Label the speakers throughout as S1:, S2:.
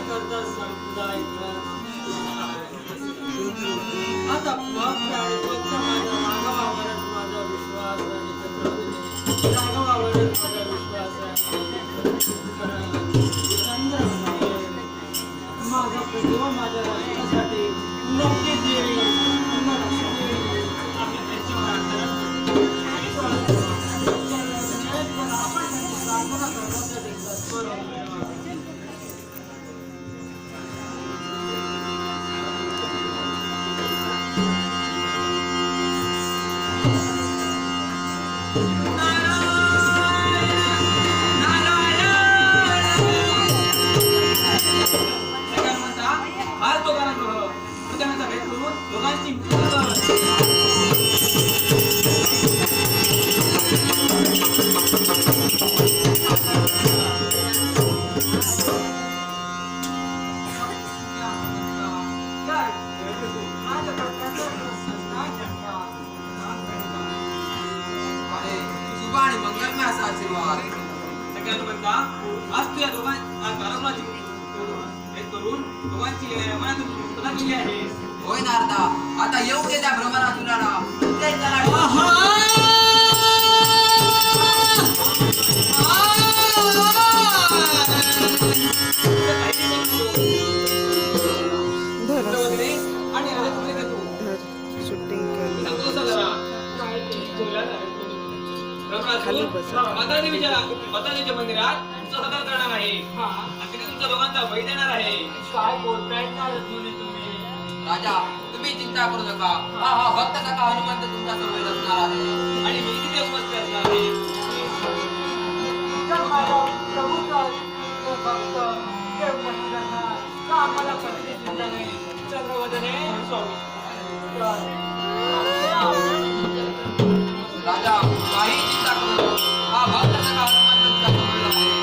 S1: करता संपदा इथं आता फक्त आणि फक्त माझ्या राघवावरच माझा विश्वास आणि छत्रपती राघवावरच माझा विश्वास आहे. माझा प्रतिभा माझ्या राष्ट्रासाठी नक्कीच येईल, नक्कीच येईल. आम्ही त्याची प्रार्थना पण आपण त्याची प्रार्थना करण्याचं देखील बरोबर. आज तुझ्या
S2: होय नारदा, आता येऊ दे त्या भ्रमरासुराला.
S1: मातादेवीच्या मंदिरात तुमचा सत्कार करणार आहे आणि तिथे तुमच्या दोघांचा बळी देणार आहे. काय बोलताय तुम्ही?
S2: राजा, तुम्ही चिंता करू नका. हा भक्त सखा हनुमंत तुमच्या सोबत असणार आहे.
S1: आणि मी किती उपस्थित असणार आहे.
S2: राजा, काही चिंता करू नका. हा भक्त सखा हनुमंत तुमच्या सोबत आहे.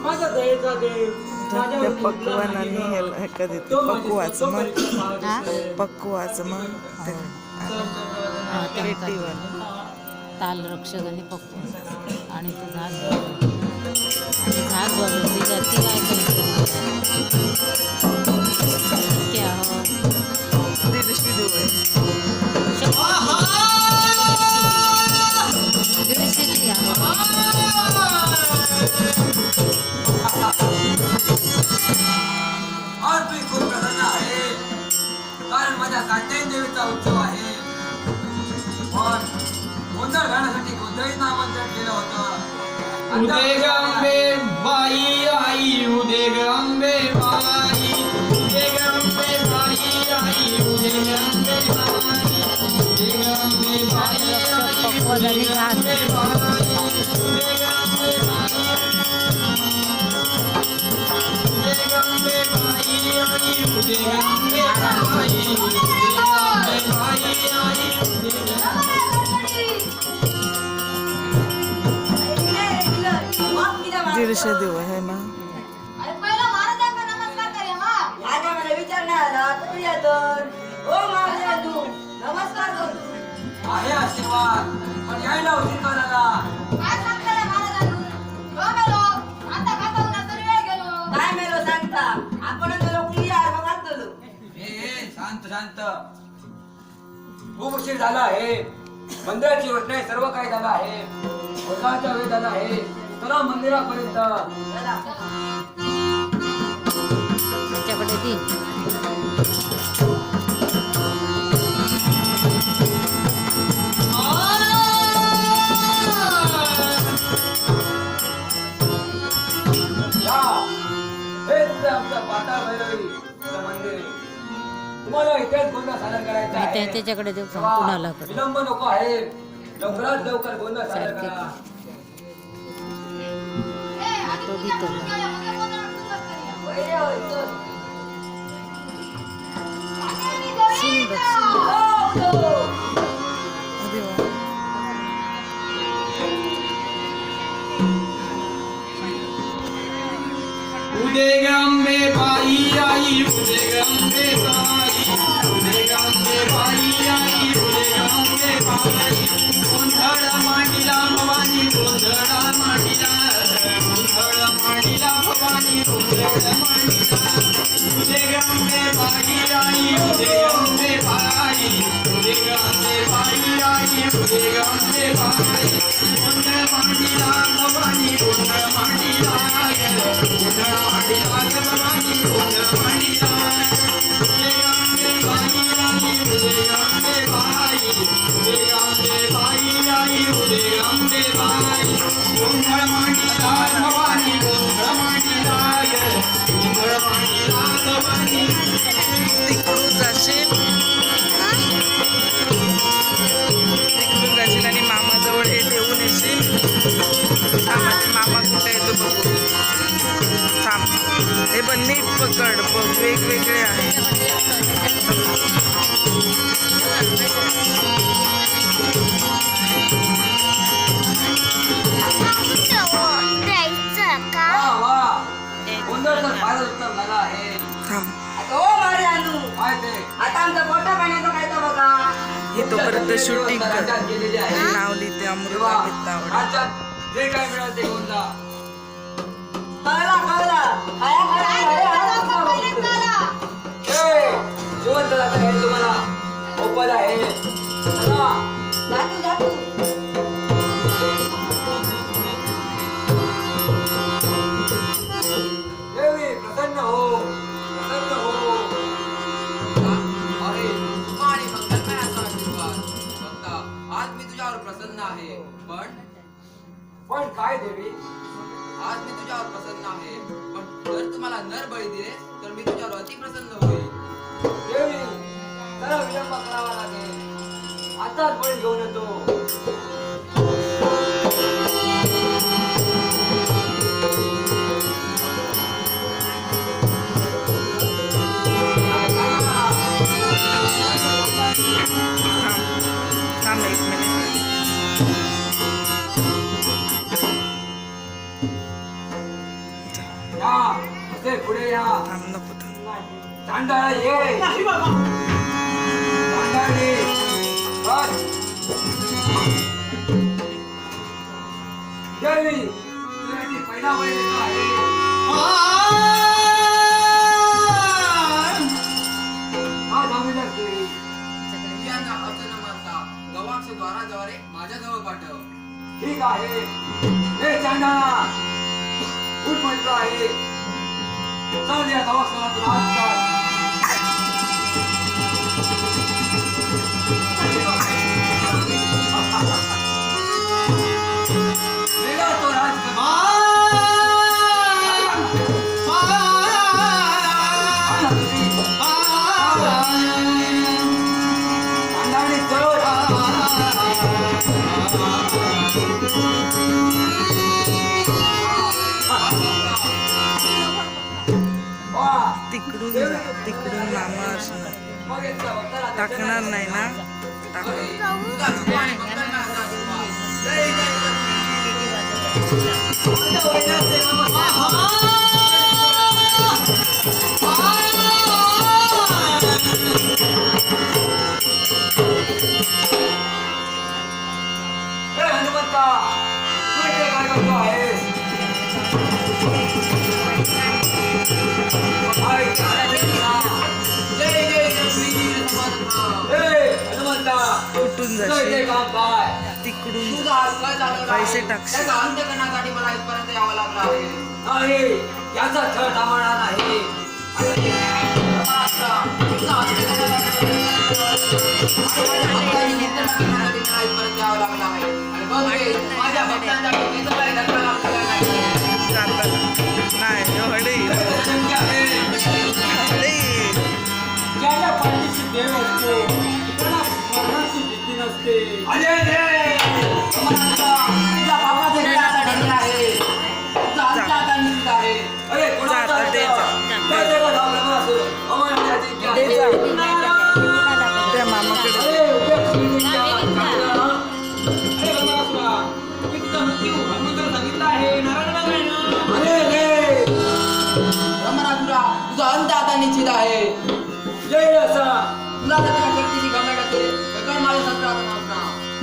S1: माझा दयेचा देव
S3: त्या पक्वानाने ह्याला देते पक्वाचं मग
S4: ताल रक्षक आणि पक्व आणि ते झाग वाजवली जाती काय क्या
S2: आज मी खूप प्रसन्न आहे, कारण माझ्या कात्यायन देवीचा उत्सव आहे. पण गोंधळ घालण्यासाठी गोंधळींना आमंत्रण केलं होतं.
S1: उदे गंगे बाई आई, उदे गंगे बाई, उदे गंगे बाई आई, उदे गंगे बाई, उदे गंगे बाई आई, उदे गंगे बाई, उदे गंगे बाई, उदे गंगे बाई आई, उदे गंगे बाई, उदे गंगे बाई आई, उदे
S3: दीडशे देऊ आहे मग.
S2: आहे आशीर्वाद, पण यायला उशीर का झाला? शांत शांत, खूप उशीर झाला आहे. मंदिराची योजना आहे, सर्व काही झालं आहे. भोजनाचा वेळ झाला आहे. चला मंदिरापर्यंत.
S4: त्याच्याकडे ती
S2: आमचं पाताळ भैरवी मंदिर. तुम्हाला इथेच गोंधळ सादर करायचा आहे.
S4: त्याच्याकडे देऊ सांग कुणाला
S2: विलंब नको आहे. लवकरात लवकर गोंधळ सादर करा.
S4: तो देतो
S1: उदे गंगे बाई आई, उदे गंगे बाई, उदे गंगे बाई गोंधळ मांडिला भवानी गोंधळ मांडिला भवानी गोंधळ मांडिला तुझे गंगे बाई आई तुझे गंगे बाई तुझे गंगे बाई आई तुझे गंगे बाई गोंधळ मांडिला भवानी गोंधळ मांडिला भवानी गोंधळ मांडिला तुझे गंगे बाई आई तुझे गंगे बाई तुझे गंगे बाई आई तुझे गंगे बाई गोंधळ मांडिला भवानी गोंधळ मांडिला गोंधळ मांडिला भवानी
S3: तिकडून जाशील आणि मामाजवळ हे देऊन येशील. थांब आता मामा कुठे येतो बघू. थांब हे पण नीट पकड बघ वेगवेगळे आहे.
S2: वा वा गोंधळ तर फारच उत्तम झाला आहे.
S3: थांब
S5: आता ओ मारे आणू
S2: काय ते
S5: आता आमचा पोटा पाण्याचं काय तर बघा.
S3: हे तोपर्यंत शूटिंग कर.
S2: राज्यात गेलेले आहे
S3: नाव लिहिते अमृता
S2: तेव्हा
S3: मित्तावडे.
S2: राज्यात जे काय मिळेल ते घेऊन जा.
S5: कळला कळला खाया
S2: ए, जिवंत जाता हे तुम्हाला मोफत आहे. चला.
S5: जातू जातू
S2: देवी प्रसन्न हो प्रसन्न हो.
S6: अरे तुझा आणि मंगलमय असा आशीर्वाद भक्ता आज मी तुझ्यावर प्रसन्न आहे
S2: पण काय देवी
S6: आज मी तुझ्यावर प्रसन्न आहे पण जर तुम्हाला नर बळी दिले तर मी तुझ्यावर अति प्रसन्न होईल
S2: देवी जरा विलंब करावा लागेल. आताच बळी घेऊन येतो.
S3: थांब एक मिनिट.
S2: या असे पुढे या.
S3: थांब नको थांब.
S2: चांडाळा ये. चांडाळी बस. देवी तुझ्यासाठी पहिला बळी देतो आहे. हा थांबविलास देवी.
S6: यांना अर्थ न मानता गवाक्ष द्वाराद्वारे माझ्याजवळ पाठव
S2: ठीक आहे. हे चांडाळा खूप म्हटलं आहे. चल या दवाखान्यातून आत चल. वेगळा तो राजकुमार. चांडाळी चल. वा.
S3: तिकडून जा तिकडून मामा असणार.
S2: मग इथल्या भक्ताला
S3: टाकणार नाही ना टाक.
S6: तुझा शुभ आणि मंगलमय असा आशीर्वाद जय जय
S2: हे हनुमंता तू इथे काय करतो आहेस? काय
S6: जय जय जगवीर समर्थ
S2: हे हनुमंता
S3: कुठून
S2: तुझं इथे
S3: जाशील
S2: काम काय?
S3: तिकडून जा.
S6: तुझा हलका चालवला
S3: पैसे
S6: आहे.
S3: टाकशील.
S6: त्याचा अंत करण्यासाठी मला इथपर्यंत यावं लागलं आहे
S2: नाही याचा छळ थांबणार नाही.
S6: तुझा अंत करण्यासाठी मला इथपर्यंत यावं लागलं आहे आणि बघ रे, माझ्या भक्तांसाठी मी तर काही धक्का लागलेला नाही
S3: जाताना नाही हडे
S2: शक्य आहे.
S3: हडे.
S1: ज्याच्या पाठीशी देव असतो त्याला मरणाची भीती नसते.
S2: अरे रे
S6: तुझ्या बापाचे खेळाचा ढगला आहे तुझा अंत आता निश्चित आहे
S2: अरे कोणाचा
S3: जा, दे जा.
S2: त्या देवाला आपल्याला असं अमरावतीची ज्ञान
S3: दे जा.
S2: आहे.
S3: त्या मामाकडे
S2: अरे उद्या शिवलिंग ज्ञान.
S1: अरे बाबा, मी तुझा मृत्यू हनुमंताला सांगितला आहे. नारायण नारायण.
S2: अरे रे
S6: रमणासुरा तुझा अंत आता निश्चित आहे
S2: जय असा
S6: तुला तर त्या शक्तीची घमंड असेल तर कर माझ्या शस्त्राचा नाश.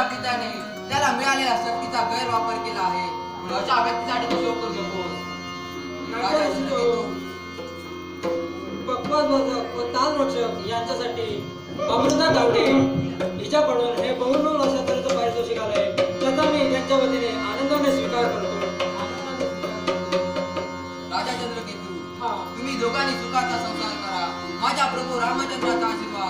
S6: पित्याने त्याला मिळालेल्या शक्तीचा गैरवापर केला आहे. म्हणून अशा व्यक्तीसाठी तू शोक करू नकोस. राजा चंद्रकेतू,
S7: पक्वाद्वादक व तालरक्षक यांच्यासाठी अमृता गावडे हिच्याकडून हे बहुमूल्य वर्षापर्यंत पारितोषिक आलंय, त्याचा मी त्यांच्या वतीने आनंदाने स्वीकार करतो.
S6: राजा चंद्रकेतू,
S7: हा.
S6: तुम्ही दोघांनी सुखाचा संसार करा. माझ्या प्रभू रामचंद्राचा आशीर्वाद